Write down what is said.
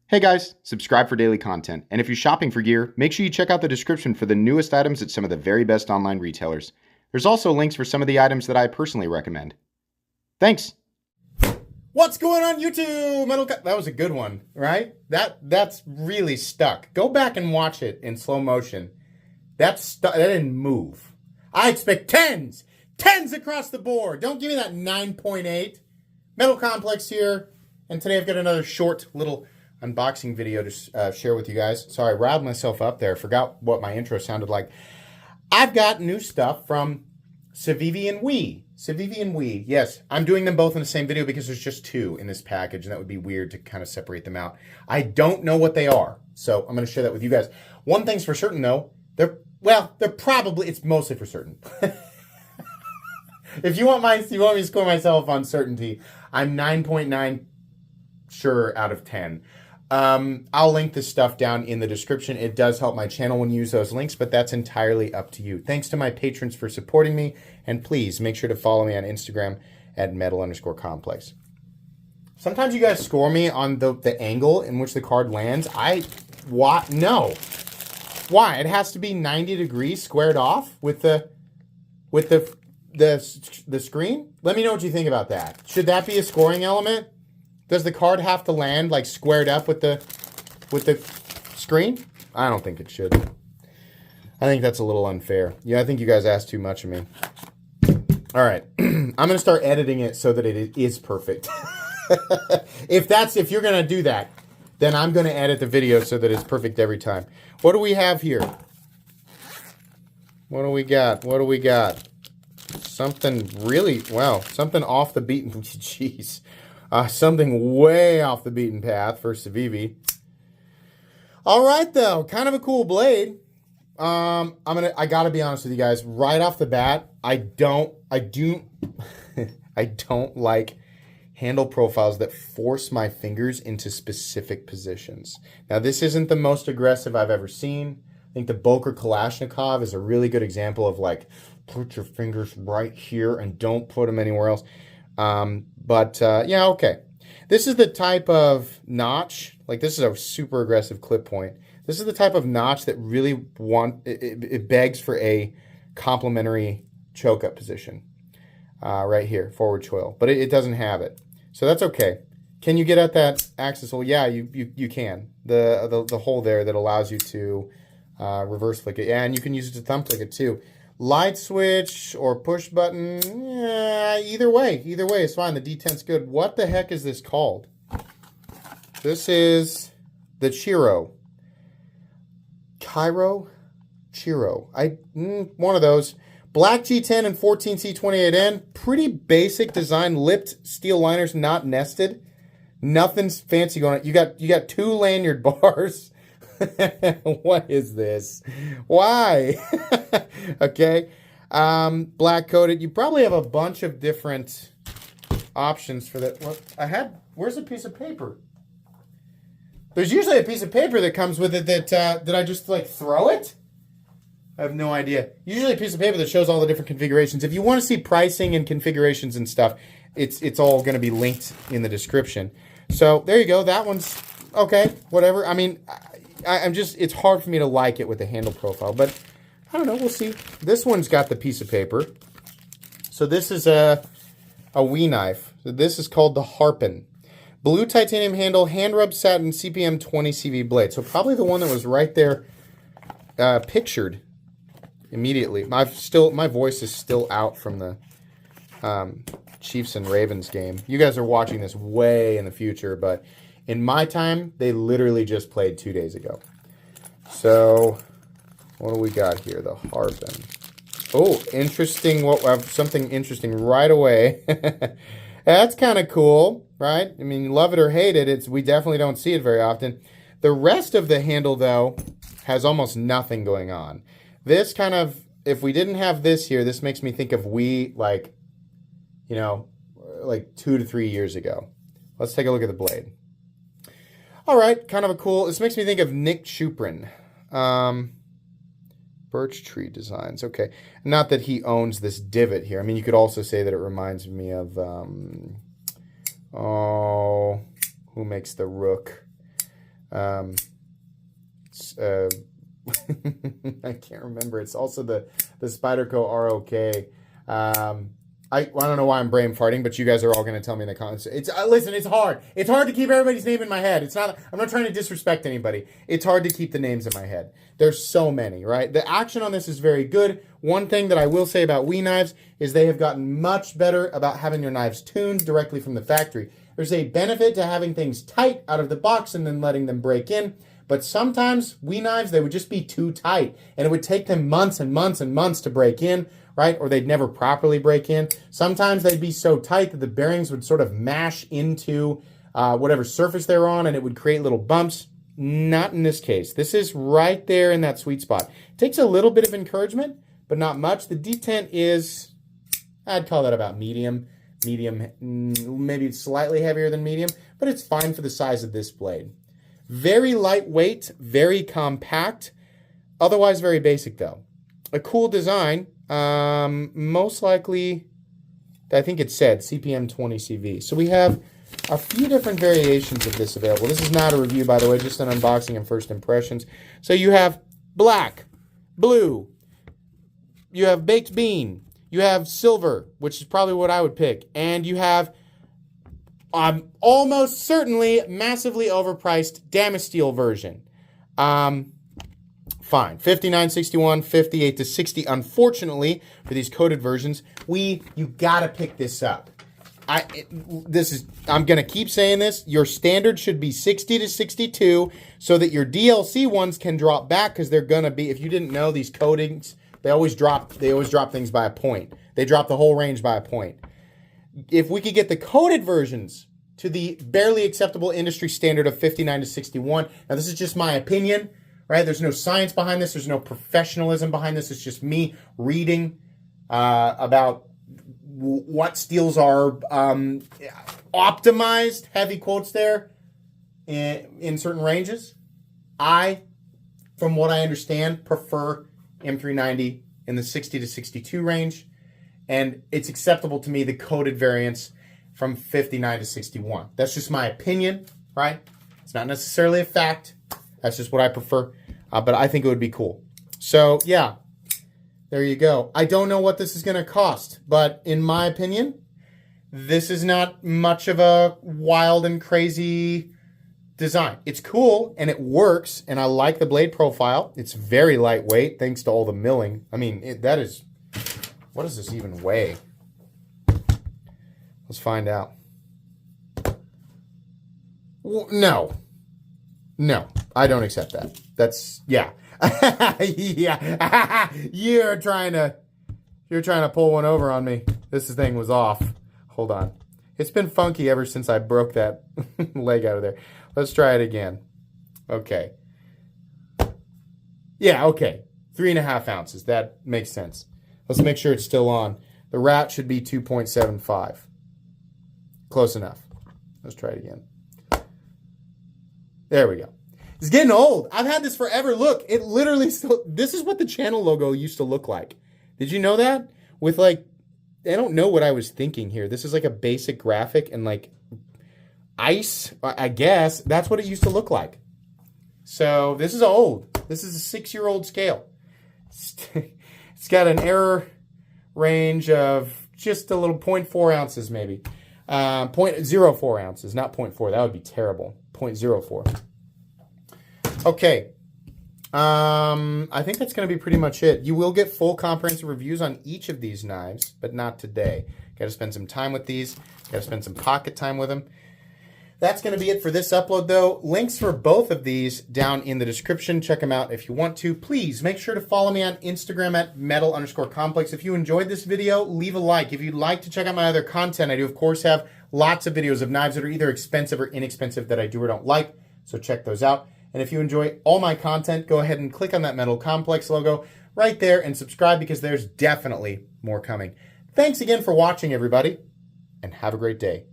Hey guys, subscribe for daily content. And if you're shopping for gear, make sure you check out the description for the newest items at some of the very best online retailers. There's also links for some of the items that I personally recommend. Thanks! What's going on YouTube? That was a good one, right? That's really stuck. Go back and watch it in slow motion. That didn't move. I expect tens across the board. Don't give me that 9.8. Metal Complex here, and today I've got another short little unboxing video to share with you guys. Sorry, I riled myself up there. Forgot what my intro sounded like. I've got new stuff from Civivi and Wii. Civivi and Wii. Yes, I'm doing them both in the same video because there's just two in this package, and that would be weird to kind of separate them out. I don't know what they are, so I'm going to share that with you guys. One thing's for certain, though. It's mostly for certain. If you want me to score myself on certainty, I'm 9.9 sure out of 10. I'll link this stuff down in the description. It does help my channel when you use those links, but that's entirely up to you. Thanks to my patrons for supporting me, and please make sure to follow me on Instagram at metal_complex. Sometimes you guys score me on the angle in which the card lands. No. Why? It has to be 90 degrees squared off with the screen? Let me know what you think about that. Should that be a scoring element? Does the card have to land like squared up with the screen? I don't think it should. I think that's a little unfair. Yeah, I think you guys asked too much of me. All right, I'm gonna start editing it so that it is perfect. If you're gonna do that, then I'm gonna edit the video so that it's perfect every time. What do we have here? What do we got? What do we got? Something really, wow, something off the beaten, jeez. Something way off the beaten path for Civivi. All right, though, kind of a cool blade. I gotta be honest with you guys. Right off the bat, I don't like handle profiles that force my fingers into specific positions. Now, this isn't the most aggressive I've ever seen. I think the Boker Kalashnikov is a really good example of like, put your fingers right here and don't put them anywhere else. Yeah, okay. This is the type of notch, like this is a super aggressive clip point. This is the type of notch that really it begs for a complementary choke up position. Right here, forward choil, but it doesn't have it. So that's okay. Can you get at that axis? Well, yeah, you can. The hole there that allows you to reverse flick it. Yeah, and you can use it to thumb flick it too. Light switch or push button, yeah, either way is fine. The D10's good. What the heck is this called? This is the Chiro. Chiro. One of those. Black G10 and 14C28N. Pretty basic design. Lipped steel liners, not nested. Nothing's fancy going on. You got two lanyard bars. What is this? Why? Okay. Black coated. You probably have a bunch of different options for that. Well, where's a piece of paper? There's usually a piece of paper that comes with it that, did I just like throw it? I have no idea. Usually a piece of paper that shows all the different configurations. If you want to see pricing and configurations and stuff, it's all going to be linked in the description. So there you go. That one's okay. Whatever. I mean, it's hard for me to like it with the handle profile, but I don't know. We'll see. This one's got the piece of paper. So this is a Wii knife. So this is called the Harpin. Blue titanium handle, hand rub satin, CPM 20 CV blade. So probably the one that was right there pictured immediately. My voice is still out from the Chiefs and Ravens game. You guys are watching this way in the future, but in my time, they literally just played 2 days ago. So, what do we got here? The Harpin. Oh, interesting. Something interesting right away. That's kind of cool, right? I mean, love it or hate it, we definitely don't see it very often. The rest of the handle, though, has almost nothing going on. This kind of, if we didn't have this here, this makes me think of Wii, like 2 to 3 years ago. Let's take a look at the blade. All right, kind of a cool, this makes me think of Nick Chuprin. Birch Tree Designs, okay. Not that he owns this divot here. I mean, you could also say that it reminds me of, who makes the Rook? It's, I can't remember. It's also the Spyderco ROK. I don't know why I'm brain farting, but you guys are all going to tell me in the comments. Listen, it's hard. It's hard to keep everybody's name in my head. It's not. I'm not trying to disrespect anybody. It's hard to keep the names in my head. There's so many, right? The action on this is very good. One thing that I will say about WE knives is they have gotten much better about having their knives tuned directly from the factory. There's a benefit to having things tight out of the box and then letting them break in. But sometimes WE knives, they would just be too tight, and it would take them months and months and months to break in, right? Or they'd never properly break in. Sometimes they'd be so tight that the bearings would sort of mash into whatever surface they're on, and it would create little bumps. Not in this case. This is right there in that sweet spot. It takes a little bit of encouragement, but not much. The detent is, I'd call that about medium. Medium, maybe slightly heavier than medium, but it's fine for the size of this blade. Very lightweight, very compact, otherwise very basic though. A cool design, most likely, I think it said CPM 20 CV. So we have a few different variations of this available. This is not a review, by the way, just an unboxing and first impressions. So you have black, blue, you have baked bean, you have silver, which is probably what I would pick, and you have almost certainly massively overpriced Damasteel version. Fine. $59.61, $58 to $60. Unfortunately, for these coated versions, you gotta pick this up. I'm gonna keep saying this. Your standard should be 60 to 62, so that your DLC ones can drop back, because they're gonna be. If you didn't know, these coatings, they always drop things by a point. They drop the whole range by a point. If we could get the coated versions to the barely acceptable industry standard of 59 to 61. Now, this is just my opinion, right? There's no science behind this. There's no professionalism behind this. It's just me reading about what steels are optimized, heavy quotes there, in certain ranges. I, from what I understand, prefer M390 in the 60 to 62 range. And it's acceptable to me, the coated variants from 59 to 61. That's just my opinion, right? It's not necessarily a fact. That's just what I prefer. But I think it would be cool. So, yeah, there you go. I don't know what this is going to cost. But in my opinion, this is not much of a wild and crazy design. It's cool, and it works, and I like the blade profile. It's very lightweight, thanks to all the milling. I mean, that is... What does this even weigh? Let's find out. Well, no, I don't accept that. That's, yeah. Yeah. You're trying to pull one over on me. This thing was off. Hold on. It's been funky ever since I broke that leg out of there. Let's try it again. Okay. Yeah, okay. 3.5 ounces. That makes sense. Let's make sure it's still on. The rat should be 2.75. Close enough. Let's try it again. There we go. It's getting old. I've had this forever. Look, it literally still... This is what the channel logo used to look like. Did you know that? With like... I don't know what I was thinking here. This is like a basic graphic and like ice, I guess. That's what it used to look like. So this is old. This is a 6-year-old scale. It's got an error range of just a little 0.4 ounces maybe. 0.04 ounces, not 0.4. That would be terrible. 0.04. Okay. I think that's going to be pretty much it. You will get full comprehensive reviews on each of these knives, but not today. Got to spend some time with these. Got to spend some pocket time with them. That's going to be it for this upload, though. Links for both of these down in the description. Check them out if you want to. Please make sure to follow me on Instagram at metal_complex. If you enjoyed this video, leave a like. If you'd like to check out my other content, I do, of course, have lots of videos of knives that are either expensive or inexpensive that I do or don't like. So check those out. And if you enjoy all my content, go ahead and click on that Metal Complex logo right there and subscribe, because there's definitely more coming. Thanks again for watching, everybody, and have a great day.